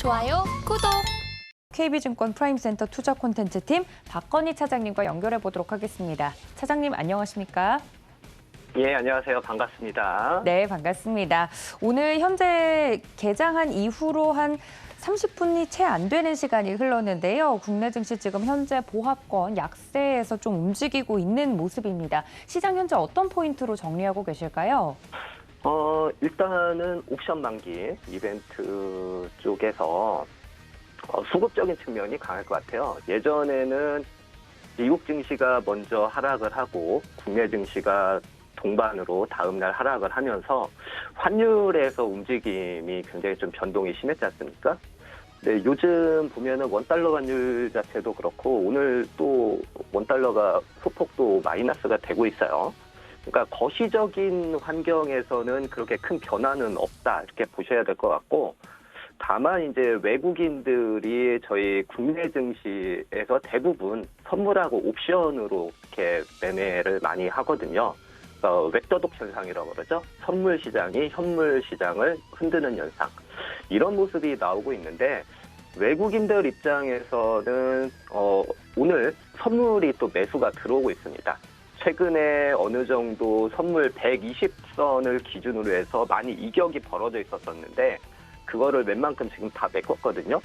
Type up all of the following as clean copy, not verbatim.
좋아요, 구독! KB증권 프라임센터 투자 콘텐츠팀 박건희 차장님과 연결해 보도록 하겠습니다. 차장님 안녕하십니까? 예, 안녕하세요. 반갑습니다. 네, 반갑습니다. 오늘 현재 개장한 이후로 한 30분이 채 안 되는 시간이 흘렀는데요. 국내 증시 지금 현재 보합권 약세에서 좀 움직이고 있는 모습입니다. 시장 현재 어떤 포인트로 정리하고 계실까요? 일단은 옵션 만기 이벤트 쪽에서 수급적인 측면이 강할 것 같아요. 예전에는 미국 증시가 먼저 하락을 하고 국내 증시가 동반으로 다음날 하락을 하면서 환율에서 움직임이 굉장히 좀 변동이 심했지 않습니까? 네, 요즘 보면은 원달러 환율 자체도 그렇고 오늘 또 원달러가 소폭도 마이너스가 되고 있어요. 그러니까 거시적인 환경에서는 그렇게 큰 변화는 없다 이렇게 보셔야 될 것 같고, 다만 이제 외국인들이 저희 국내 증시에서 대부분 선물하고 옵션으로 이렇게 매매를 많이 하거든요. 웹더독 현상이라고 그러죠. 선물 시장이 현물 시장을 흔드는 현상. 이런 모습이 나오고 있는데, 외국인들 입장에서는 오늘 선물이 또 매수가 들어오고 있습니다. 최근에 어느 정도 선물 120선을 기준으로 해서 많이 이격이 벌어져 있었었는데 그거를 웬만큼 지금 다 메꿨거든요.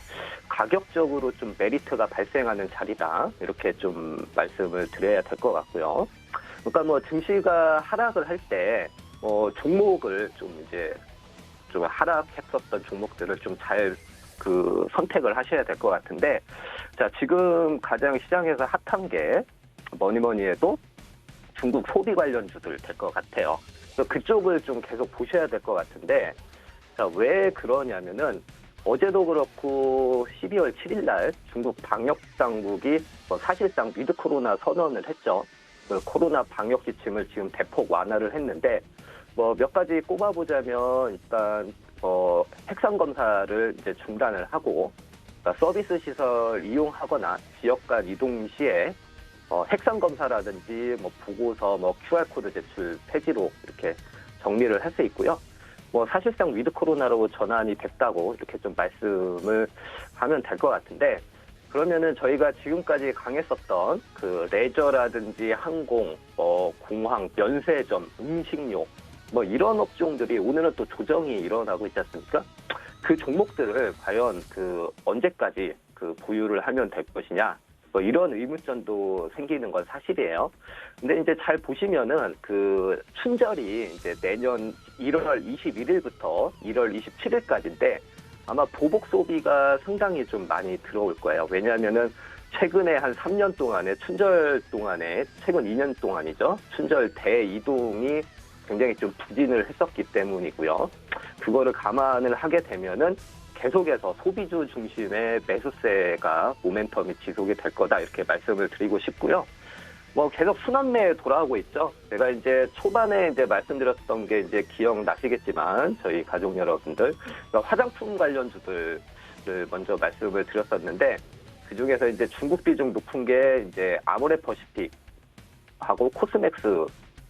가격적으로 좀 메리트가 발생하는 자리다. 이렇게 좀 말씀을 드려야 될 것 같고요. 그러니까 뭐 증시가 하락을 할 때 종목을 좀 하락했었던 종목들을 좀 잘 선택을 하셔야 될 것 같은데, 자, 지금 가장 시장에서 핫한 게 뭐니 해도 중국 소비 관련주들 될 것 같아요. 그래서 그쪽을 좀 계속 보셔야 될 것 같은데, 자, 왜 그러냐면은 어제도 그렇고 12월 7일 날 중국 방역 당국이 사실상 위드 코로나 선언을 했죠. 코로나 방역 지침을 지금 대폭 완화를 했는데, 몇 가지 꼽아보자면 일단 핵산 검사를 이제 중단을 하고, 그러니까 서비스 시설 이용하거나 지역 간 이동 시에 핵산 검사라든지 보고서 QR코드 제출 폐지로 이렇게 정리를 할 수 있고요. 사실상 위드 코로나로 전환이 됐다고 이렇게 좀 말씀을 하면 될 것 같은데, 그러면은 저희가 지금까지 강했었던 그 레저라든지 항공, 공항, 면세점, 음식료 이런 업종들이 오늘은 또 조정이 일어나고 있지 않습니까? 그 종목들을 과연 언제까지 보유를 하면 될 것이냐? 이런 의문점도 생기는 건 사실이에요. 근데 이제 잘 보시면은 춘절이 이제 내년 1월 21일부터 1월 27일까지인데 아마 보복 소비가 상당히 좀 많이 들어올 거예요. 왜냐하면은 최근에 한 3년 동안에 춘절 동안에 최근 2년 동안이죠. 춘절 대이동이 굉장히 좀 부진을 했었기 때문이고요. 그거를 감안을 하게 되면은 계속해서 소비주 중심의 매수세가 모멘텀이 지속이 될 거다 이렇게 말씀을 드리고 싶고요. 계속 순환매에 돌아오고 있죠. 제가 이제 초반에 이제 말씀드렸던 게 이제 기억나시겠지만 저희 가족 여러분들 화장품 관련주들을 먼저 말씀을 드렸었는데, 그 중에서 이제 중국 비중 높은 게 이제 아모레퍼시픽하고 코스맥스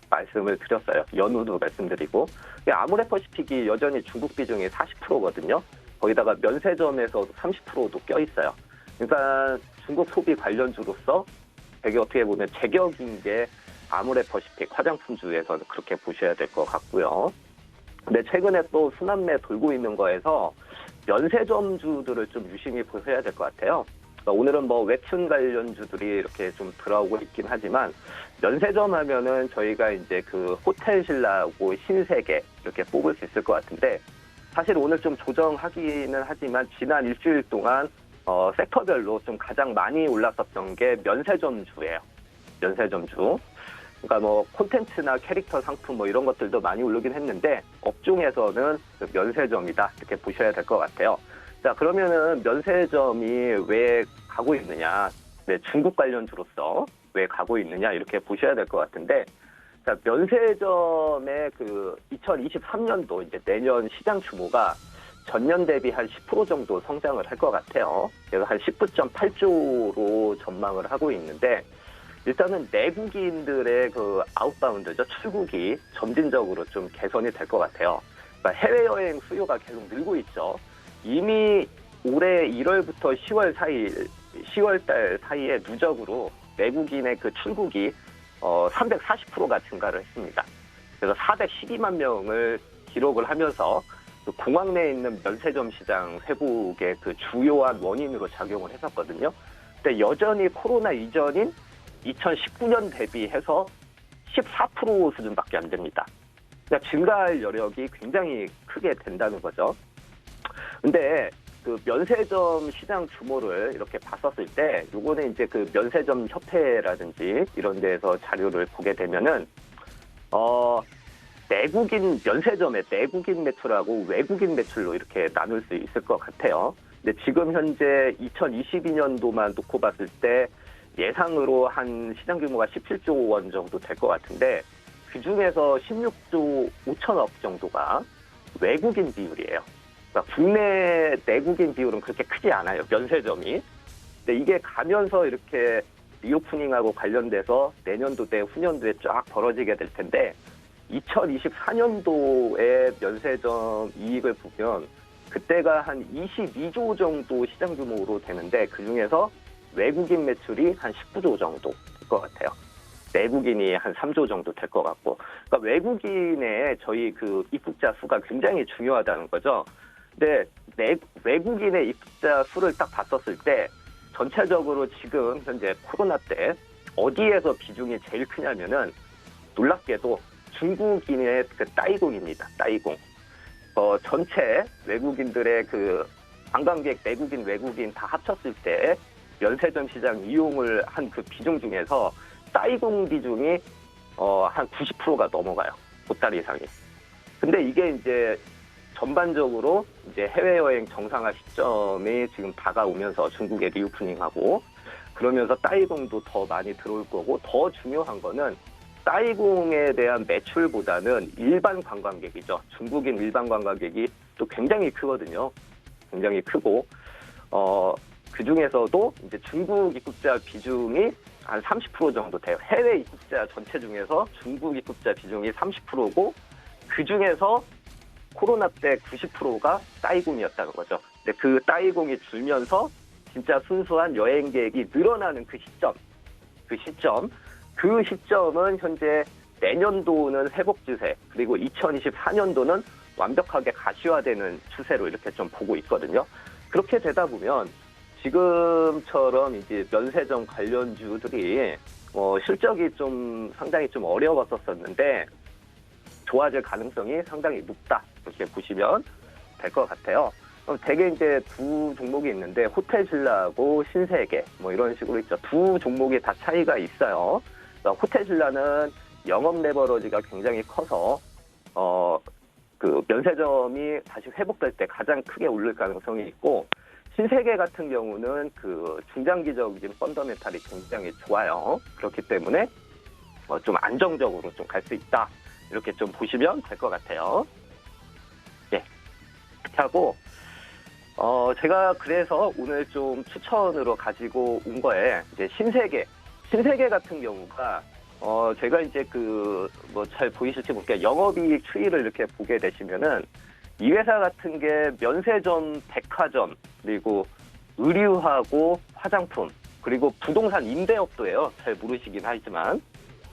말씀을 드렸어요. 연후도 말씀드리고, 아모레퍼시픽이 여전히 중국 비중이 40%거든요. 거기다가 면세점에서 30%도 껴있어요. 그러니까 중국 소비 관련주로서 되게 어떻게 보면 제격인 게 아모레퍼시픽 화장품주에서는 그렇게 보셔야 될 것 같고요. 근데 최근에 또 순환매 돌고 있는 거에서 면세점주들을 좀 유심히 보셔야 될 것 같아요. 그러니까 오늘은 웹툰 관련주들이 이렇게 좀 들어오고 있긴 하지만, 면세점 하면은 저희가 이제 호텔신라하고 신세계 이렇게 뽑을 수 있을 것 같은데, 사실 오늘 좀 조정하기는 하지만 지난 일주일 동안 섹터별로 좀 가장 많이 올랐었던 게 면세점주예요. 면세점주. 그러니까 콘텐츠나 캐릭터 상품 이런 것들도 많이 오르긴 했는데 업종에서는 면세점이다 이렇게 보셔야 될 것 같아요. 자, 그러면은 면세점이 왜 가고 있느냐? 네, 중국 관련주로서 왜 가고 있느냐 이렇게 보셔야 될 것 같은데, 자, 면세점의 2023년도 이제 내년 시장 규모가 전년 대비 한 10% 정도 성장을 할 것 같아요. 그래서 한 19.8조로 전망을 하고 있는데, 일단은 내국인들의 아웃바운드죠. 출국이 점진적으로 좀 개선이 될 것 같아요. 그러니까 해외여행 수요가 계속 늘고 있죠. 이미 올해 1월부터 10월 달 사이에 누적으로 외국인의 그 출국이 340%가 증가를 했습니다. 그래서 412만 명을 기록을 하면서 그 공항 내에 있는 면세점 시장 회복의 그 주요한 원인으로 작용을 했었거든요. 근데 여전히 코로나 이전인 2019년 대비해서 14% 수준밖에 안 됩니다. 그러니까 증가할 여력이 굉장히 크게 된다는 거죠. 근데 그 면세점 시장 규모를 이렇게 봤었을 때, 요거는 이제 그 면세점 협회라든지 이런 데에서 자료를 보게 되면은, 내국인 면세점의 내국인 매출하고 외국인 매출로 이렇게 나눌 수 있을 것 같아요. 근데 지금 현재 2022년도만 놓고 봤을 때 예상으로 한 시장 규모가 17조 원 정도 될 것 같은데, 그 중에서 16조 5천억 정도가 외국인 비율이에요. 그러니까 국내 내국인 비율은 그렇게 크지 않아요, 면세점이. 근데 이게 가면서 이렇게 리오프닝하고 관련돼서 내년도 때 후년도에 쫙 벌어지게 될 텐데, 2024년도에 면세점 이익을 보면 그때가 한 22조 정도 시장 규모로 되는데, 그중에서 외국인 매출이 한 19조 정도 될 것 같아요. 내국인이 한 3조 정도 될 것 같고. 그러니까 외국인의 저희 그 입국자 수가 굉장히 중요하다는 거죠. 근데 외국인의 입국자 수를 딱 봤었을 때 전체적으로 지금 현재 코로나 때 어디에서 비중이 제일 크냐면은 놀랍게도 중국인의 그 따이공입니다. 따이공. 전체 외국인들의 그 관광객 내국인 외국인 다 합쳤을 때 면세점 시장 이용을 한 그 비중 중에서 따이공 비중이 한 90%가 넘어가요. 보따리 이상이. 근데 이게 이제 전반적으로 이제 해외여행 정상화 시점이 지금 다가오면서 중국의 리오프닝하고 그러면서 따이공도 더 많이 들어올 거고, 더 중요한 거는 따이공에 대한 매출보다는 일반 관광객이죠. 중국인 일반 관광객이 또 굉장히 크거든요. 굉장히 크고, 그 중에서도 이제 중국 입국자 비중이 한 30% 정도 돼요. 해외 입국자 전체 중에서 중국 입국자 비중이 30%고, 그 중에서 코로나 때 90%가 따이공이었다는 거죠. 근데 그 따이공이 줄면서 진짜 순수한 여행객이 늘어나는 그 시점은 현재 내년도는 회복 추세, 그리고 2024년도는 완벽하게 가시화되는 추세로 이렇게 좀 보고 있거든요. 그렇게 되다 보면 지금처럼 이제 면세점 관련주들이 실적이 좀 상당히 좀 어려웠었는데 좋아질 가능성이 상당히 높다, 이렇게 보시면 될 것 같아요. 그럼 대개 이제 두 종목이 있는데 호텔신라하고 신세계 뭐 이런 식으로 있죠. 두 종목이 다 차이가 있어요. 호텔신라는 영업 레버러지가 굉장히 커서 그 면세점이 다시 회복될 때 가장 크게 오를 가능성이 있고, 신세계 같은 경우는 그 중장기적인 펀더멘탈이 굉장히 좋아요. 그렇기 때문에 좀 안정적으로 좀 갈 수 있다, 이렇게 좀 보시면 될 것 같아요. 네. 그렇게 하고 제가 그래서 오늘 좀 추천으로 가지고 온 거에 이제 신세계 같은 경우가 제가 이제 그 뭐 잘 보이실지 모르겠는데 영업이익 추이를 이렇게 보게 되시면은 이 회사 같은 게 면세점, 백화점, 그리고 의류하고 화장품, 그리고 부동산 임대업도예요. 잘 모르시긴 하지만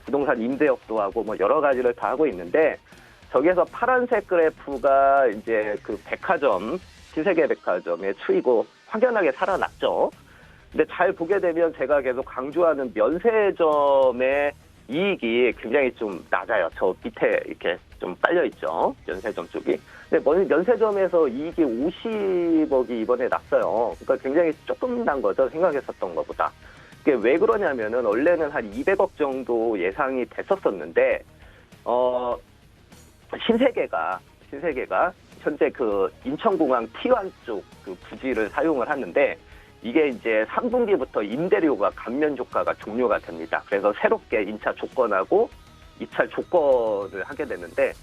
부동산 임대업도 하고 뭐 여러 가지를 다 하고 있는데, 저기에서 파란색 그래프가 이제 그 백화점, 신세계 백화점의 추이고 확연하게 살아났죠. 근데 잘 보게 되면 제가 계속 강조하는 면세점의 이익이 굉장히 좀 낮아요. 저 밑에 이렇게 좀 빨려 있죠. 면세점 쪽이. 근데 면세점에서 이익이 50억이 이번에 났어요. 그러니까 굉장히 조금 난 거죠. 생각했었던 것보다. 이게 왜 그러냐면은 원래는 한 200억 정도 예상이 됐었었는데, 신세계가 현재 그 인천공항 T1 쪽 그 부지를 사용을 하는데, 이게 이제 3분기부터 임대료가 감면 조가가 종료가 됩니다. 그래서 새롭게 임차 조건하고 입찰 조건을 하게 되는데,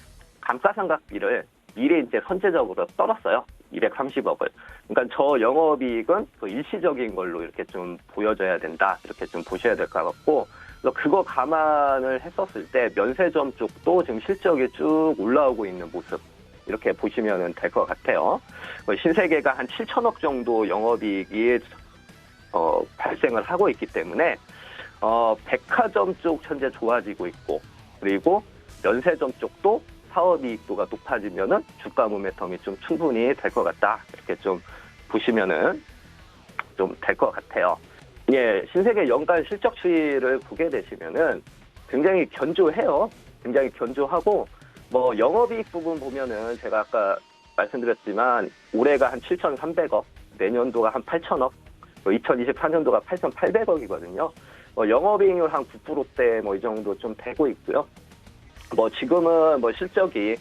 감가상각비를 미리 이제 선제적으로 떨었어요. 230억을. 그러니까 저 영업이익은 그 일시적인 걸로 이렇게 좀 보여져야 된다, 이렇게 좀 보셔야 될 것 같고, 그래서 그거 감안을 했었을 때 면세점 쪽도 지금 실적이 쭉 올라오고 있는 모습. 이렇게 보시면 될 것 같아요. 신세계가 한 7천억 정도 영업이익이 발생을 하고 있기 때문에 백화점 쪽 현재 좋아지고 있고, 그리고 면세점 쪽도 사업이익도가 높아지면은 주가 모멘텀이 좀 충분히 될 것 같다, 이렇게 좀 보시면은 좀 될 것 같아요. 예, 신세계 연간 실적 추이를 보게 되시면은 굉장히 견조해요. 굉장히 견조하고, 뭐 영업이익 부분 보면은 제가 아까 말씀드렸지만 올해가 한 7,300억, 내년도가 한 8,000억, 2024년도가 8,800억이거든요. 영업이익률 한 9%대 뭐 이 정도 좀 되고 있고요. 뭐 지금은 뭐 실적이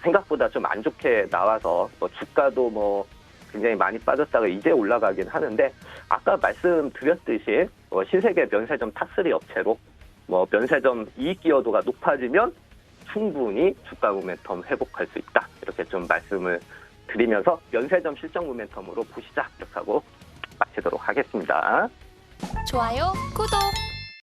생각보다 좀 안 좋게 나와서 뭐 주가도 뭐 굉장히 많이 빠졌다가 이제 올라가긴 하는데, 아까 말씀드렸듯이 신세계 면세점 탑3 업체로 뭐 면세점 이익 기여도가 높아지면 충분히 주가 모멘텀 회복할 수 있다, 이렇게 좀 말씀을 드리면서 면세점 실적 모멘텀으로 보시자, 이렇게 하고 마치도록 하겠습니다. 좋아요, 구독!